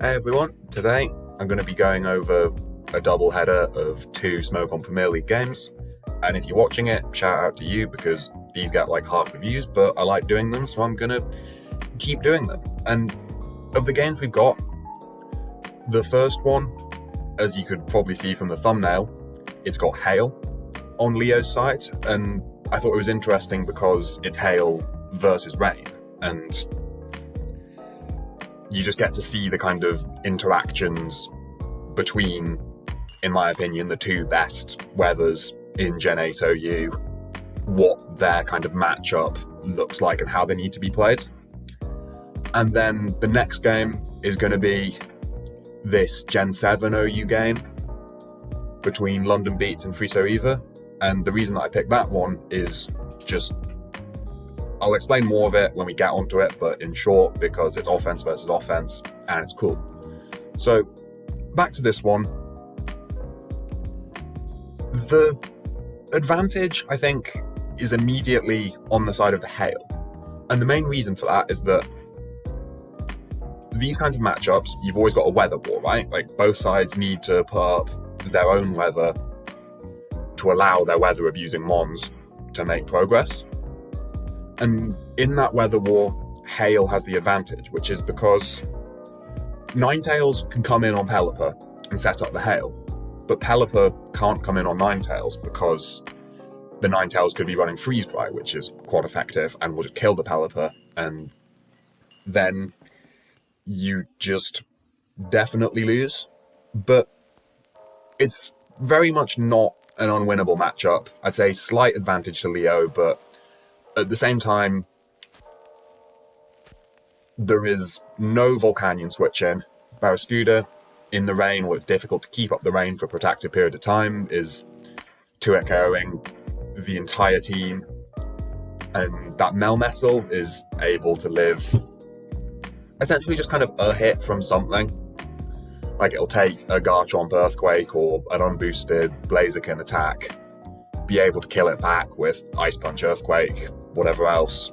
Hey everyone, today I'm going to be going over a double header of two Smoke on Premier League games. And if you're watching it, shout out to you because these get like half the views, but I like doing them, so I'm going to keep doing them. And of the games we've got, the first one, as you could probably see from the thumbnail, it's got hail on Leo's side, and I thought it was interesting because it's hail versus rain, and you just get to see the kind of interactions between, in my opinion, the two best weathers in Gen 8 OU, what their kind of matchup looks like and how they need to be played. And then the next game is going to be this Gen 7 OU game between London Beats and Friso Eva. And the reason that I picked that one is just, I'll explain more of it when we get onto it, but in short, because it's offense versus offense, and it's cool. So, back to this one. The advantage, I think, is immediately on the side of the hail. And the main reason for that is that these kinds of matchups, you've always got a weather war, right? Like, both sides need to put up their own weather to allow their weather abusing mons to make progress. And in that weather war, hail has the advantage, which is because Ninetales can come in on Pelipper and set up the hail, but Pelipper can't come in on Ninetales because the Ninetales could be running Freeze Dry, which is quite effective and will just kill the Pelipper, and then you just definitely lose. But it's very much not an unwinnable matchup. I'd say slight advantage to Leo, but at the same time, there is no Volcanion switching. Barraskewda in the rain, where it's difficult to keep up the rain for a protracted period of time, is 2-hit KOing the entire team. And that Melmetal is able to live essentially just kind of a hit from something. Like, it'll take a Garchomp Earthquake or an unboosted Blaziken attack, be able to kill it back with Ice Punch Earthquake, whatever else.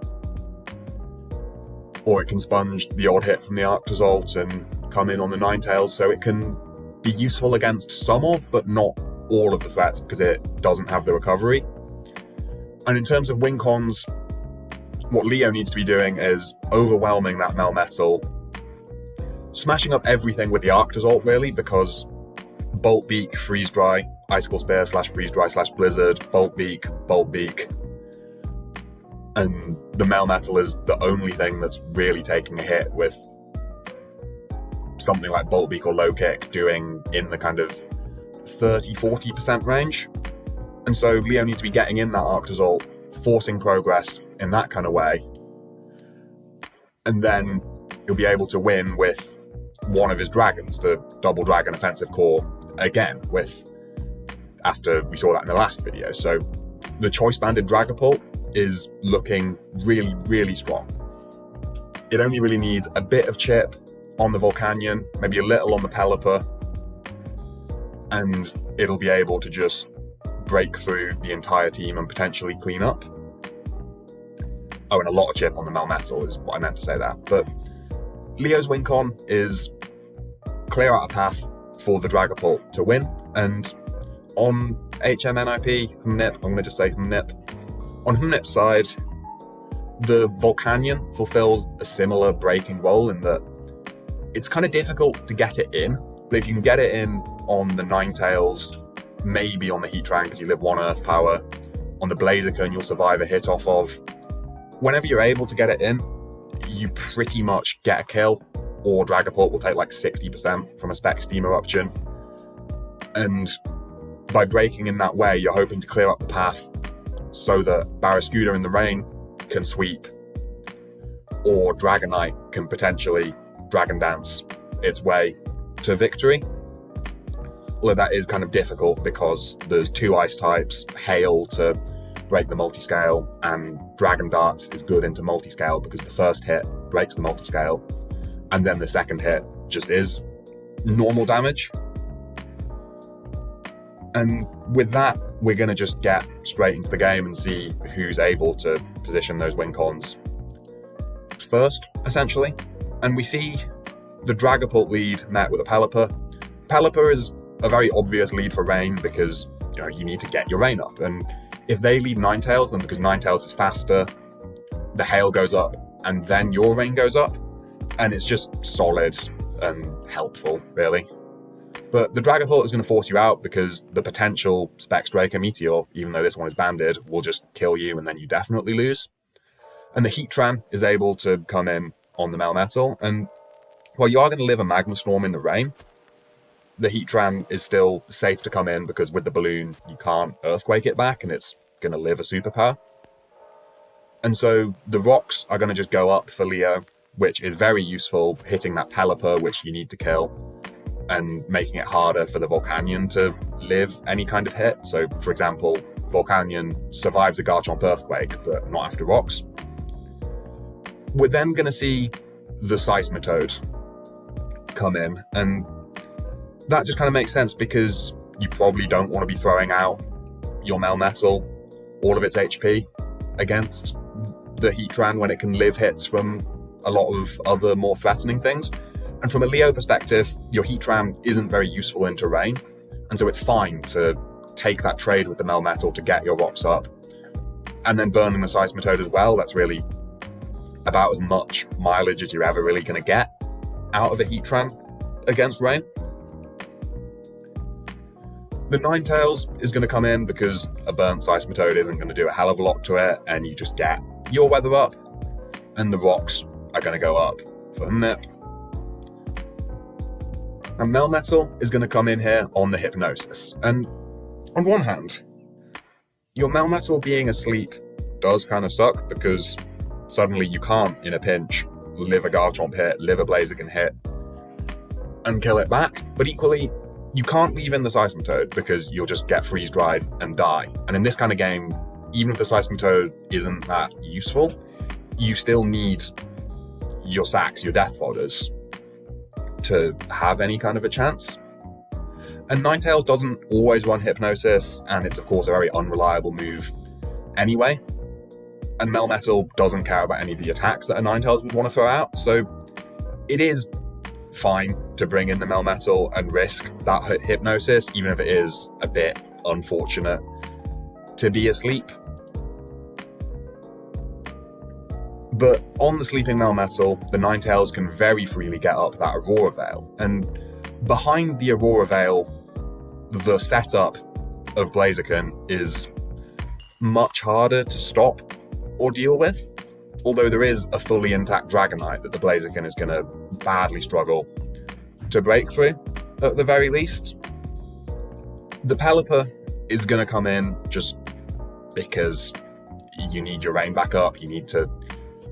Or it can sponge the odd hit from the Arctozolt and come in on the Ninetales, so it can be useful against some of, but not all of the threats, because it doesn't have the recovery. And in terms of win cons, what Leo needs to be doing is overwhelming that Melmetal, smashing up everything with the Arctozolt, really, because Bolt Beak, Freeze Dry, Icicle Spear / Freeze Dry / Blizzard, Bolt Beak, and the Melmetal is the only thing that's really taking a hit, with something like Bolt Beak or Low Kick doing in the kind of 30-40% range. And so Leo needs to be getting in that Arctozolt, forcing progress in that kind of way, and then he'll be able to win with one of his dragons, the Double Dragon Offensive Core, again, after we saw that in the last video. So the Choice Banded Dragapult is looking really, really strong. It only really needs a bit of chip on the Volcanion, maybe a little on the Pelipper, and it'll be able to just break through the entire team and potentially clean up. Oh, and a lot of chip on the Melmetal is what I meant to say there. But Leo's win con is clear out a path for the Dragapult to win, and on HMNIP, Humnip, I'm going to just say Humnip. On Humnip's side, the Volcanion fulfills a similar breaking role in that it's kind of difficult to get it in, but if you can get it in on the Ninetales, maybe on the Heatran because you live 1 Earth Power, on the Blaziken you'll survive a hit off of. Whenever you're able to get it in, you pretty much get a kill, or Dragapult will take like 60% from a Spec Steam Eruption. And by breaking in that way, you're hoping to clear up the path so that Barraskewda in the rain can sweep, or Dragonite can potentially Dragon Dance its way to victory. Although that is kind of difficult because there's 2 ice types, Hail to break the multiscale, and Dragon Darts is good into multiscale because the first hit breaks the multiscale, and then the second hit just is normal damage. And with that, we're going to just get straight into the game and see who's able to position those win cons first, essentially. And we see the Dragapult lead met with a Pelipper. Pelipper is a very obvious lead for Rain because you need to get your Rain up, and if they lead Ninetales, then because Ninetales is faster, the hail goes up and then your Rain goes up, and it's just solid and helpful, really. But the Dragapult is going to force you out because the potential Specs Draco Meteor, even though this one is banded, will just kill you and then you definitely lose. And the Heatran is able to come in on the Melmetal, and while you are going to live a Magma Storm in the rain, the Heatran is still safe to come in because with the balloon, you can't Earthquake it back and it's going to live a superpower. And so the rocks are going to just go up for Leo, which is very useful, hitting that Pelipper, which you need to kill, and making it harder for the Volcanion to live any kind of hit. So, for example, Volcanion survives a Garchomp Earthquake, but not after rocks. We're then going to see the Seismitoad come in, and that just kind of makes sense because you probably don't want to be throwing out your Melmetal, all of its HP, against the Heatran when it can live hits from a lot of other more threatening things. And from a Leo perspective, your Heatran isn't very useful in terrain, and so it's fine to take that trade with the Melmetal to get your rocks up, and then burning the Seismitoad as well. That's really about as much mileage as you're ever really going to get out of a Heatran against rain. The Ninetales is going to come in because a burnt Seismitoad isn't going to do a hell of a lot to it, and you just get your weather up, and the rocks are going to go up for Nip. And Melmetal is going to come in here on the Hypnosis. And on one hand, your Melmetal being asleep does kind of suck because suddenly you can't, in a pinch, live a Garchomp hit, live a Blaziken hit, and kill it back. But equally, you can't leave in the Seismitoad because you'll just get freeze-dried and die. And in this kind of game, even if the Seismitoad isn't that useful, you still need your sacks, your Death Fodders, to have any kind of a chance. And Ninetales doesn't always run Hypnosis, and it's of course a very unreliable move anyway. And Melmetal doesn't care about any of the attacks that a Ninetales would want to throw out, so it is fine to bring in the Melmetal and risk that Hypnosis, even if it is a bit unfortunate to be asleep. But on the sleeping Melmetal, the Ninetales can very freely get up that Aurora Veil. And behind the Aurora Veil, the setup of Blaziken is much harder to stop or deal with. Although there is a fully intact Dragonite that the Blaziken is going to badly struggle to break through, at the very least. The Pelipper is going to come in just because you need your rain back up, you need to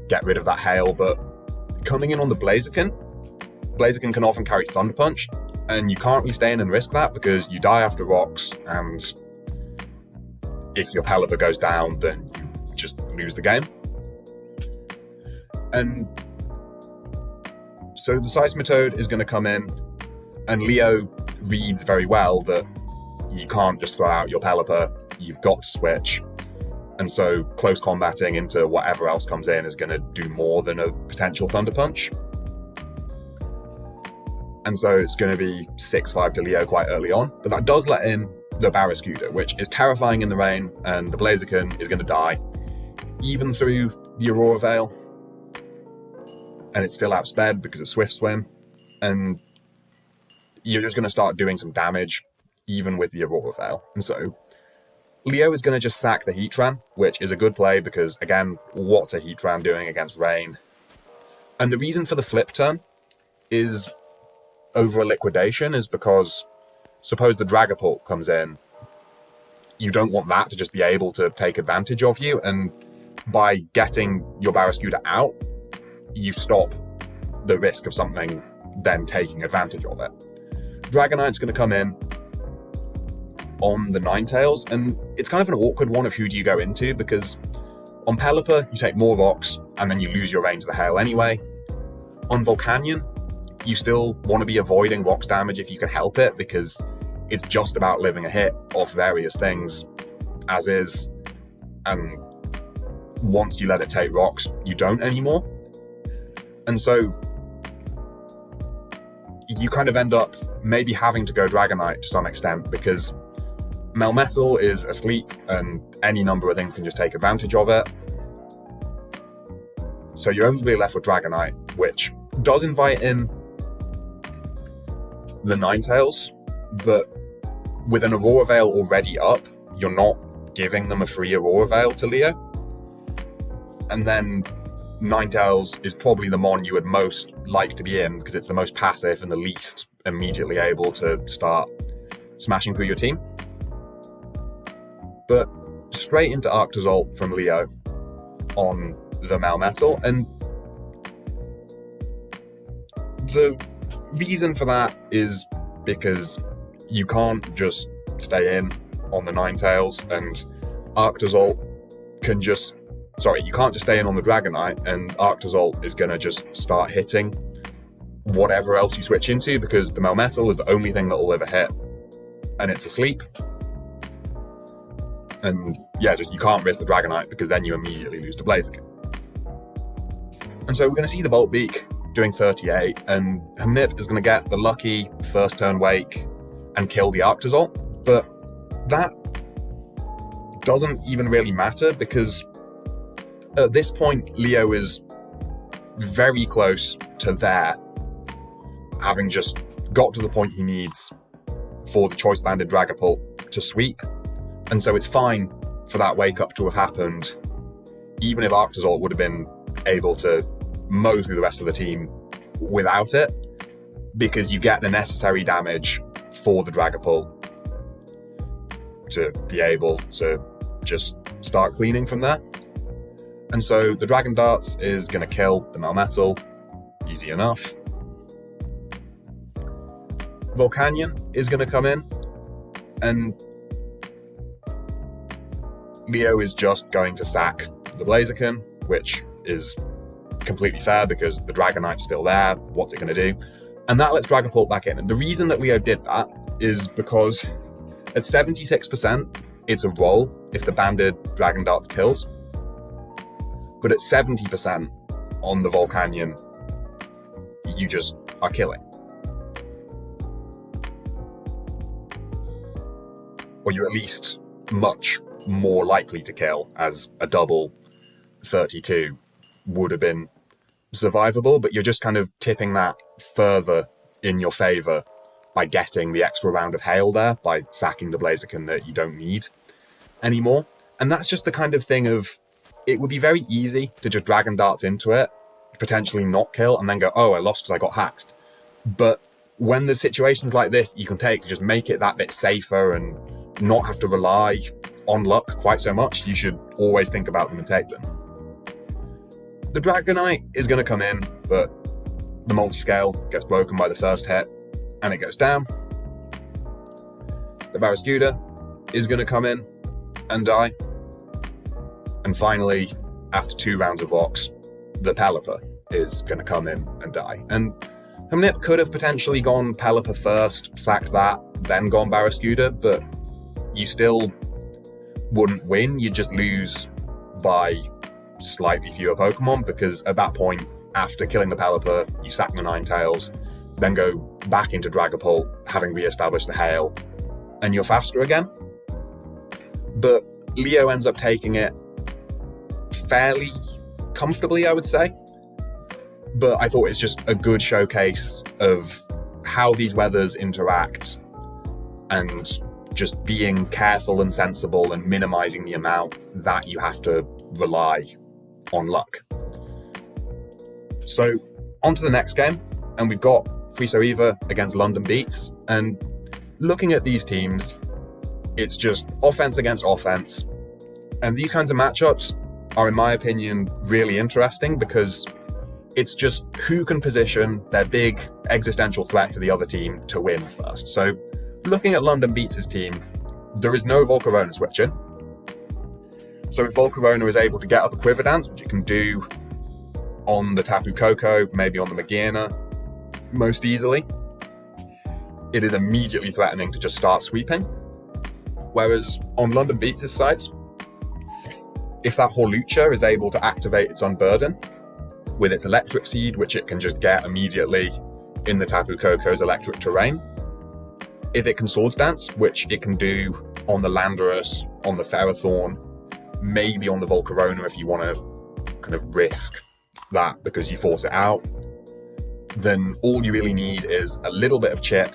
get rid of that hail, but coming in on the Blaziken can often carry Thunder Punch, and you can't really stay in and risk that because you die after rocks, and if your Pelipper goes down, then you just lose the game. And so the Seismitoad is going to come in, and Leo reads very well that you can't just throw out your Pelipper, you've got to switch. And so close combating into whatever else comes in is going to do more than a potential Thunder Punch. And so it's going to be 6-5 to Leo quite early on, but that does let in the Barraskewda, which is terrifying in the rain, and the Blaziken is going to die, even through the Aurora Veil. And it's still outsped because of Swift Swim, and you're just going to start doing some damage, even with the Aurora Veil. And so Leo is going to just sack the Heatran, which is a good play because, again, what's a Heatran doing against rain? And the reason for the flip turn is over a liquidation is because suppose the Dragapult comes in, you don't want that to just be able to take advantage of you, and by getting your Barraskewda out, you stop the risk of something then taking advantage of it. Dragonite's going to come in on the Ninetales, and it's kind of an awkward one of who do you go into, because on Pelipper, you take more rocks, and then you lose your rain to the hail anyway. On Volcanion, you still want to be avoiding rocks damage if you can help it, because it's just about living a hit off various things, as is, and once you let it take rocks, you don't anymore. And so you kind of end up maybe having to go Dragonite to some extent, because Melmetal is asleep and any number of things can just take advantage of it. So you're only left with Dragonite, which does invite in the Ninetales, but with an Aurora Veil already up, you're not giving them a free Aurora Veil to Leo. And then Ninetales is probably the mon you would most like to be in, because it's the most passive and the least immediately able to start smashing through your team. But straight into Arctozolt from Leo on the Melmetal, and the reason for that is because you can't just stay in on the Ninetales, and Arctozolt can just... Sorry, you can't just stay in on the Dragonite, and Arctozolt is going to just start hitting whatever else you switch into, because the Melmetal is the only thing that will ever hit, and it's asleep. And yeah, just you can't risk the Dragonite, because then you immediately lose to Blaziken. And so we're going to see the Voltbeak doing 38, and Hamnip is going to get the lucky first turn wake and kill the Arctozolt, but that doesn't even really matter, because at this point Leo is very close to there, having just got to the point he needs for the choice banded Dragapult to sweep, and so it's fine for that wake up to have happened, even if Arctozolt would have been able to mow through the rest of the team without it, because you get the necessary damage for the Dragapult to be able to just start cleaning from there. And so the Dragon Darts is going to kill the Melmetal, easy enough. Volcanion is going to come in, and Leo is just going to sack the Blaziken, which is completely fair because the Dragonite's still there. What's it going to do? And that lets Dragapult back in. And the reason that Leo did that is because at 76%, it's a roll if the banded Dragon Dart kills. But at 70% on the Volcanion, you just are killing. Or you're at least much more likely to kill, as a double 32 would have been survivable, but you're just kind of tipping that further in your favour by getting the extra round of hail there, by sacking the Blaziken that you don't need anymore. And that's just the kind of thing of, it would be very easy to just Dragon Darts into it, potentially not kill, and then go, oh, I lost because I got haxed. But when there's situations like this, you can take to just make it that bit safer and not have to rely on luck quite so much. You should always think about them and take them. The Dragonite is going to come in, but the multi-scale gets broken by the first hit, and it goes down. The Barraskewda is going to come in and die. And finally, after 2 rounds of rocks, the Pelipper is going to come in and die. And Hamnip could have potentially gone Pelipper first, sacked that, then gone Barraskewda, but you still wouldn't win. You'd just lose by slightly fewer Pokemon, because at that point, after killing the Pelipper, you sack the Ninetales, then go back into Dragapult, having re-established the Hail, and you're faster again. But Leo ends up taking it fairly comfortably, I would say. But I thought it's just a good showcase of how these weathers interact, and just being careful and sensible and minimizing the amount that you have to rely on luck. So on to the next game, and we've got Friso Eva against London Beats, and looking at these teams, it's just offense against offense, and these kinds of matchups are, in my opinion, really interesting, because it's just who can position their big existential threat to the other team to win first. So looking at London Beats' team, there is no Volcarona switching. So if Volcarona is able to get up a Quiver Dance, which it can do on the Tapu Koko, maybe on the Magearna most easily, it is immediately threatening to just start sweeping. Whereas on London Beats' side, if that Horlucha is able to activate its Unburden with its Electric Seed, which it can just get immediately in the Tapu Koko's electric terrain. If it can Swords Dance, which it can do on the Landorus, on the Ferrothorn, maybe on the Volcarona if you want to kind of risk that because you force it out, then all you really need is a little bit of chip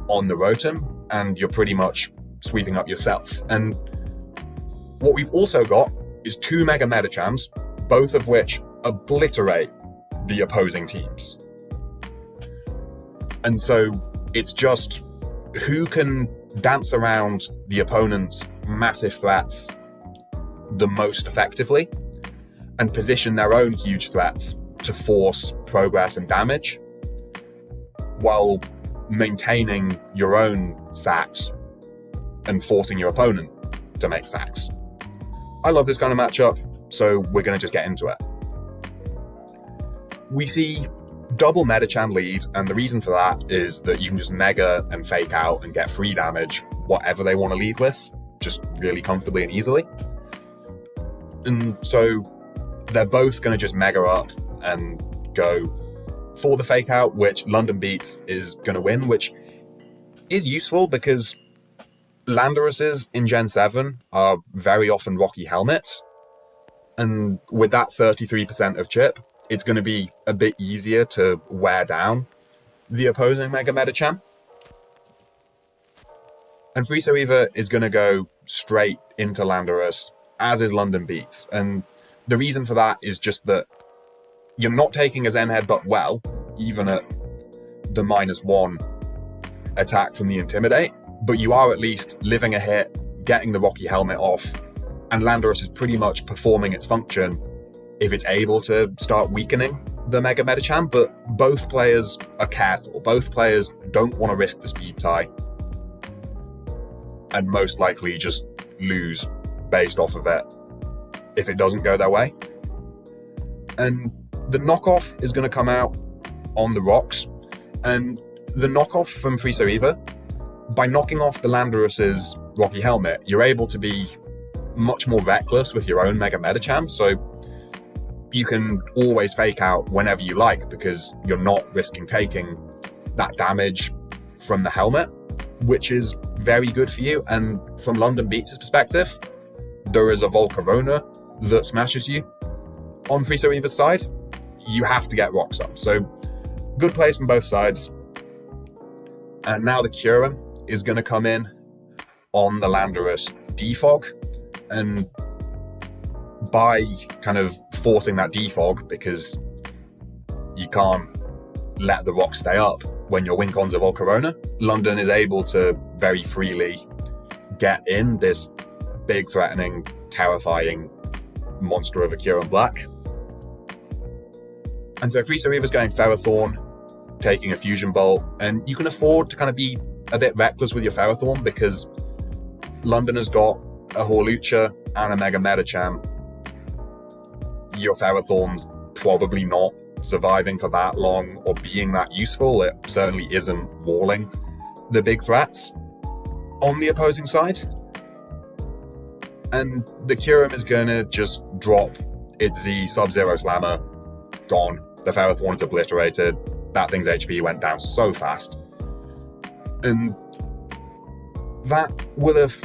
on the Rotom and you're pretty much sweeping up yourself. And what we've also got is 2 Mega Medichams, both of which obliterate the opposing teams. And so it's just who can dance around the opponent's massive threats the most effectively and position their own huge threats to force progress and damage while maintaining your own sacks and forcing your opponent to make sacks. I love this kind of matchup, so we're going to just get into it. We see double Medicham lead, and the reason for that is that you can just Mega and Fake out and get free damage, whatever they want to lead with, just really comfortably and easily. And so they're both going to just Mega up and go for the Fake out, which London Beats is going to win, which is useful because Landoruses in Gen 7 are very often Rocky Helmets, and with that 33% of chip, it's going to be a bit easier to wear down the opposing Mega Medicham. And Friso Reaver is going to go straight into Landorus, as is London Beats. And the reason for that is just that you're not taking a Zen Headbutt well, even at the -1 attack from the Intimidate, but you are at least living a hit, getting the Rocky Helmet off, and Landorus is pretty much performing its function if it's able to start weakening the Mega Medicham, but both players are careful. Both players don't want to risk the speed tie and most likely just lose based off of it if it doesn't go their way. And the knockoff is going to come out on the rocks, and the knockoff from Friso Reaver, by knocking off the Landorus's Rocky Helmet, you're able to be much more reckless with your own Mega Medicham, so you can always Fake out whenever you like because you're not risking taking that damage from the helmet, which is very good for you. And from London Beats' perspective, there is a Volcarona that smashes you. On Friso Reaver's side, you have to get rocks up. So good plays from both sides. And now the Kyurem is going to come in on the Landorus Defog, and by kind of forcing that defog, because you can't let the rock stay up when your Wincon's a Volcarona, London is able to very freely get in this big, threatening, terrifying monster of a Kyurem Black. And so Friso Reaver's going Ferrothorn, taking a Fusion Bolt, and you can afford to kind of be a bit reckless with your Ferrothorn because London has got a Hawlucha and a Mega Medicham. Your Ferrothorn's probably not surviving for that long or being that useful. It certainly isn't walling the big threats on the opposing side. And the Kyurem is going to just drop its Z Sub-Zero Slammer. Gone. The Ferrothorn is obliterated. That thing's HP went down so fast. And that will have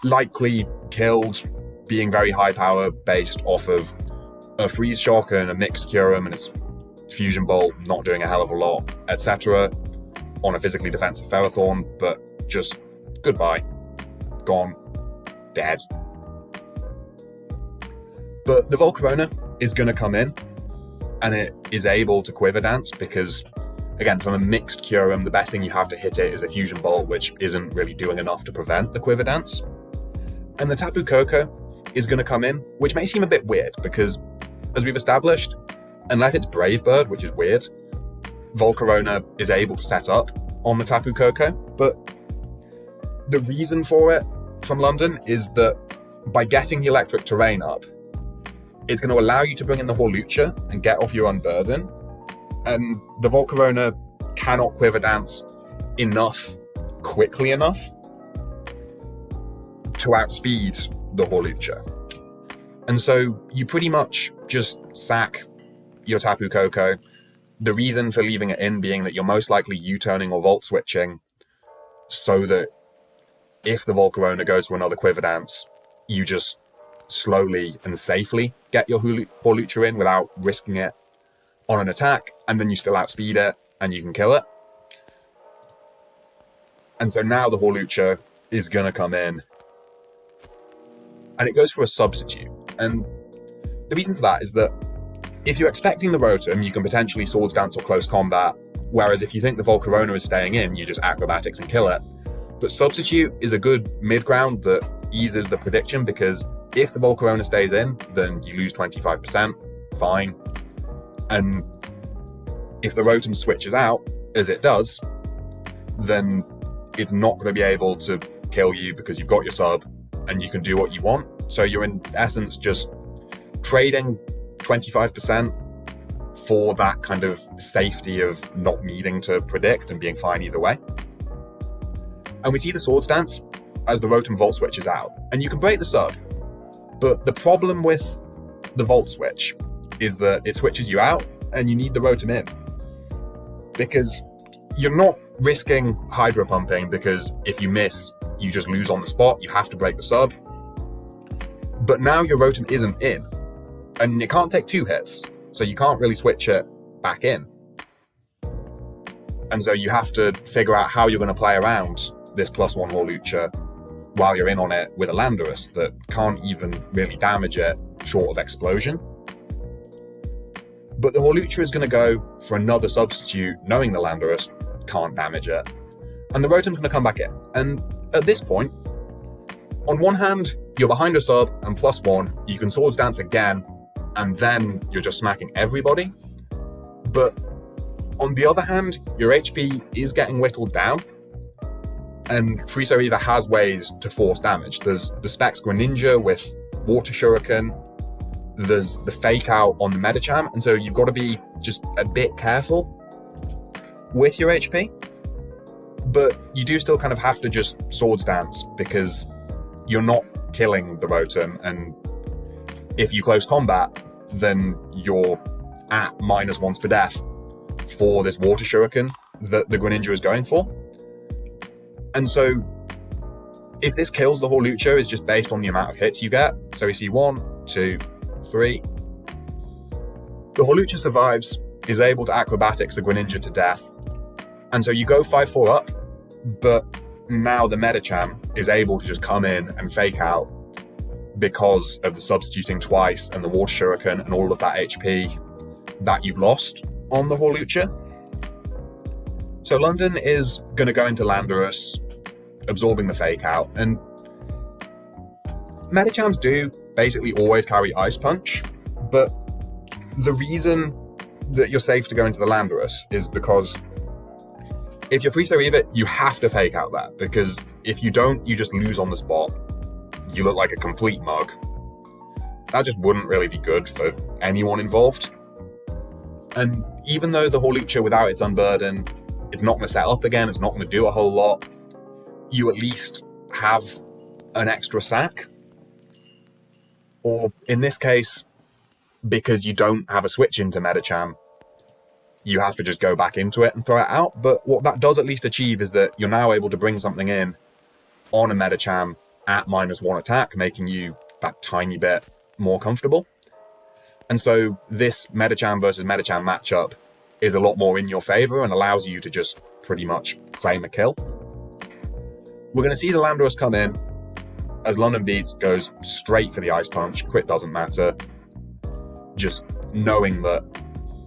likely killed being very high power based off of a Freeze Shock and a mixed Kyurem and its Fusion Bolt not doing a hell of a lot, etc. on a physically defensive Ferrothorn, but just goodbye. Gone. Dead. But the Volcarona is going to come in, and it is able to Quiver Dance because, again, from a mixed Kyurem, the best thing you have to hit it is a Fusion Bolt, which isn't really doing enough to prevent the Quiver Dance. And the Tapu Koko is going to come in, which may seem a bit weird because, as we've established, unless it's Brave Bird, which is weird, Volcarona is able to set up on the Tapu Koko. But the reason for it from London is that by getting the electric terrain up, it's going to allow you to bring in the Hawlucha and get off your Unburden. And the Volcarona cannot Quiver Dance quickly enough to outspeed the Hawlucha. And so you pretty much just sack your Tapu Koko, The reason for leaving it in being that you're most likely U-turning or volt switching so that if the Volcarona goes for another Quiver Dance, you just slowly and safely get your Hawlucha in without risking it on an attack, and then you still outspeed it and you can kill it. And so now the Hawlucha is going to come in and it goes for a substitute. And the reason for that is that if you're expecting the Rotom, you can potentially Swords Dance or Close Combat, whereas if you think the Volcarona is staying in, you just Acrobatics and kill it. But Substitute is a good mid-ground that eases the prediction, because if the Volcarona stays in, then you lose 25%, fine. And if the Rotom switches out, as it does, then it's not going to be able to kill you because you've got your sub and you can do what you want. So you're in essence just trading 25% for that kind of safety of not needing to predict and being fine either way. And we see the Swords Dance as the Rotom Volt switches out, and you can break the sub. But the problem with the Volt switch is that it switches you out and you need the Rotom in, because you're not risking Hydro Pumping, because if you miss, you just lose on the spot. You have to break the sub. But now your Rotom isn't in, and it can't take 2 hits, so you can't really switch it back in. And so you have to figure out how you're going to play around this +1 Hawlucha while you're in on it with a Landorus that can't even really damage it short of Explosion. But the Hawlucha is going to go for another substitute, knowing the Landorus can't damage it. And the Rotom's going to come back in. And at this point, on one hand, you're behind a sub and +1, you can Swords Dance again, and then you're just smacking everybody. But on the other hand, your HP is getting whittled down, and Friso Either has ways to force damage. There's the Specs Greninja with Water Shuriken, there's the Fake Out on the Medicham, and so you've got to be just a bit careful with your HP. But you do still kind of have to just Swords Dance, because you're not killing the Rotom, and if you Close Combat, then you're at -1 per death for this Water Shuriken that the Greninja is going for. And so if this kills the Hawlucha is just based on the amount of hits you get. So we see 1, 2, 3. The Hawlucha survives, is able to Acrobatics the Greninja to death. And so you go 5-4 up, but now the Medicham is able to just come in and Fake Out because of the substituting twice and the Water Shuriken and all of that HP that you've lost on the Hawlucha. So London is going to go into Landorus, absorbing the Fake Out, and Medichams do basically always carry Ice Punch, but the reason that you're safe to go into the Landorus is because if you're Friso Either, you have to Fake Out that, because if you don't, you just lose on the spot. You look like a complete mug. That just wouldn't really be good for anyone involved. And even though the Hawlucha without its Unburden, it's not going to set up again, it's not going to do a whole lot, you at least have an extra sack. Or in this case, because you don't have a switch into Medicham, you have to just go back into it and throw it out. But what that does at least achieve is that you're now able to bring something in on a Medicham at -1 attack, making you that tiny bit more comfortable. And so this Medicham versus Medicham matchup is a lot more in your favor and allows you to just pretty much claim a kill. We're going to see the Landorus come in as London Beats goes straight for the Ice Punch. Crit doesn't matter. Just knowing that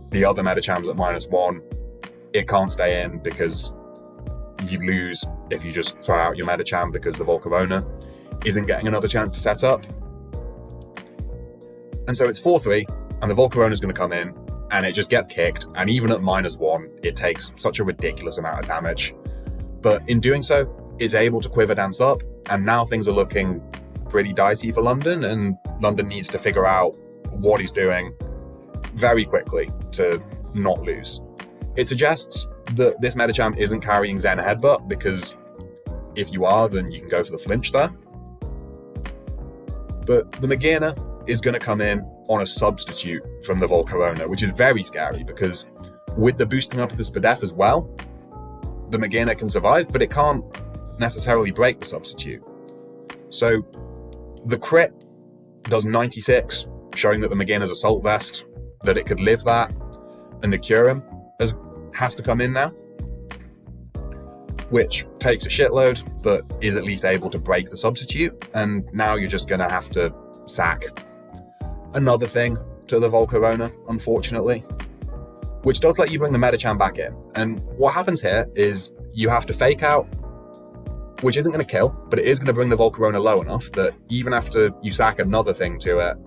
the other Medicham's at -1, it can't stay in because you'd lose if you just throw out your Medicham because the Volcarona isn't getting another chance to set up. And so it's 4-3, and the Volcarona's going to come in, and it just gets kicked, and even at -1, it takes such a ridiculous amount of damage. But in doing so, it's able to Quiver Dance up, and now things are looking pretty dicey for London, and London needs to figure out what he's doing very quickly to not lose. It suggests that this Medicham isn't carrying Zen Headbutt, because if you are, then you can go for the flinch there. But the Magearna is going to come in on a substitute from the Volcarona, which is very scary because with the boosting up of the Spadef as well, the Magina can survive, but it can't necessarily break the substitute. So the crit does 96, showing that the Magina's Assault Vest, that it could live that, and the Curum has to come in now, which takes a shitload, but is at least able to break the substitute, and now you're just going to have to sack another thing to the Volcarona, unfortunately, which does let you bring the Medicham back in. And what happens here is you have to fake out, which isn't going to kill, but it is going to bring the Volcarona low enough that even after you sack another thing to it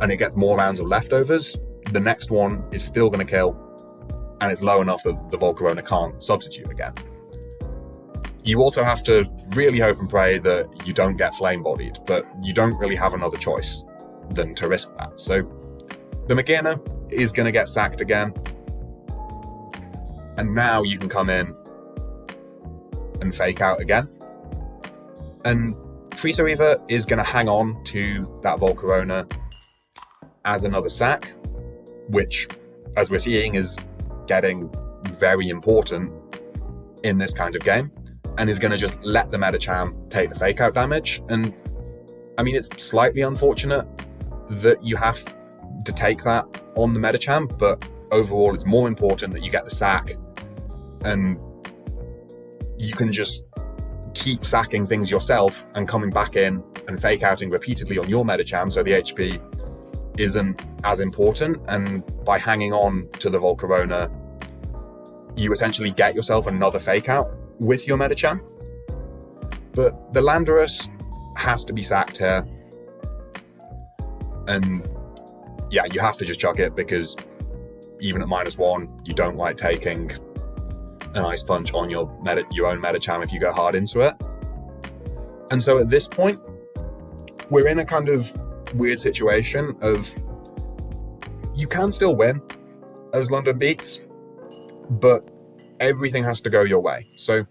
and it gets more rounds of leftovers, the next one is still going to kill, and it's low enough that the Volcarona can't substitute again. You also have to really hope and pray that you don't get flame-bodied, but you don't really have another choice than to risk that. So the Magina is going to get sacked again, and now you can come in and fake out again. And Frieza Reaver is going to hang on to that Volcarona as another sack, which, as we're seeing, is getting very important in this kind of game, and is going to just let the Medicham take the fake out damage. And I mean, it's slightly unfortunate that you have to take that on the Medicham, but overall it's more important that you get the sack and you can just keep sacking things yourself and coming back in and fake outing repeatedly on your Medicham, so the HP isn't as important. And by hanging on to the Volcarona, you essentially get yourself another fake out with your Medicham. But the Landorus has to be sacked here, and yeah, you have to just chuck it, because even at -1, you don't like taking an Ice Punch on your own Medicham if you go hard into it. And so at this point, we're in a kind of weird situation of you can still win as London Beats, but everything has to go your way. So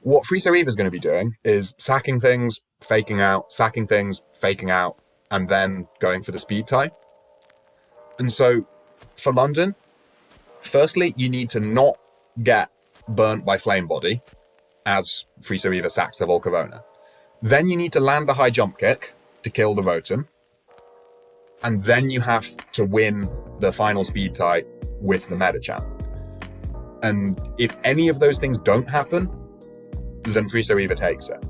what Frieza Reaver is going to be doing is sacking things, faking out, sacking things, faking out, and then going for the speed tie. And so for London, firstly, you need to not get burnt by Flame Body as Frieza Reaver sacks the Volcarona. Then you need to land a high jump kick to kill the Rotom. And then you have to win the final speed tie with the Medicham. And if any of those things don't happen, then Frieza Reaver takes it.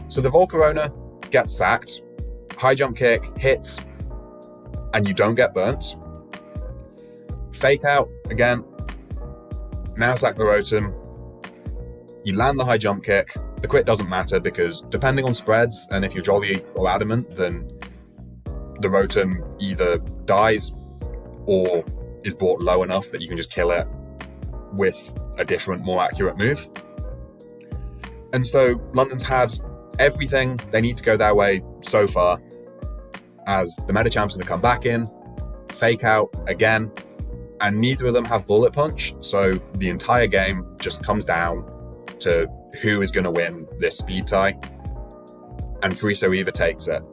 So the Volcarona gets sacked, high jump kick hits, and you don't get burnt. Fake out again, now sack the Rotom, you land the high jump kick. The crit doesn't matter, because depending on spreads and if you're Jolly or Adamant, then the Rotom either dies or is brought low enough that you can just kill it with a different, more accurate move. And so London's had everything they need to go their way so far, as the Medicham's going to come back in, fake out again, and neither of them have Bullet Punch, so the entire game just comes down to who is going to win this speed tie, and Frieza Reaver takes it.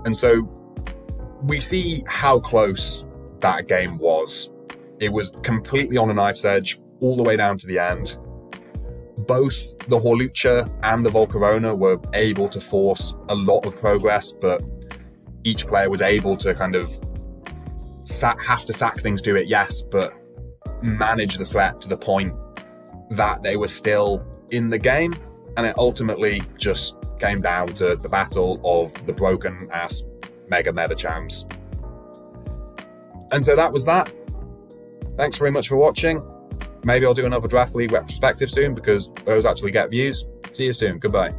And so we see how close that game was. It was completely on a knife's edge all the way down to the end. Both the Hawlucha and the Volcarona were able to force a lot of progress, but each player was able to kind of have to sack things to it, yes, but manage the threat to the point that they were still in the game. And it ultimately just came down to the battle of the broken ass Mega Medichams. And so that was that. Thanks very much for watching. Maybe I'll do another Draft League retrospective soon, because those actually get views. See you soon. Goodbye.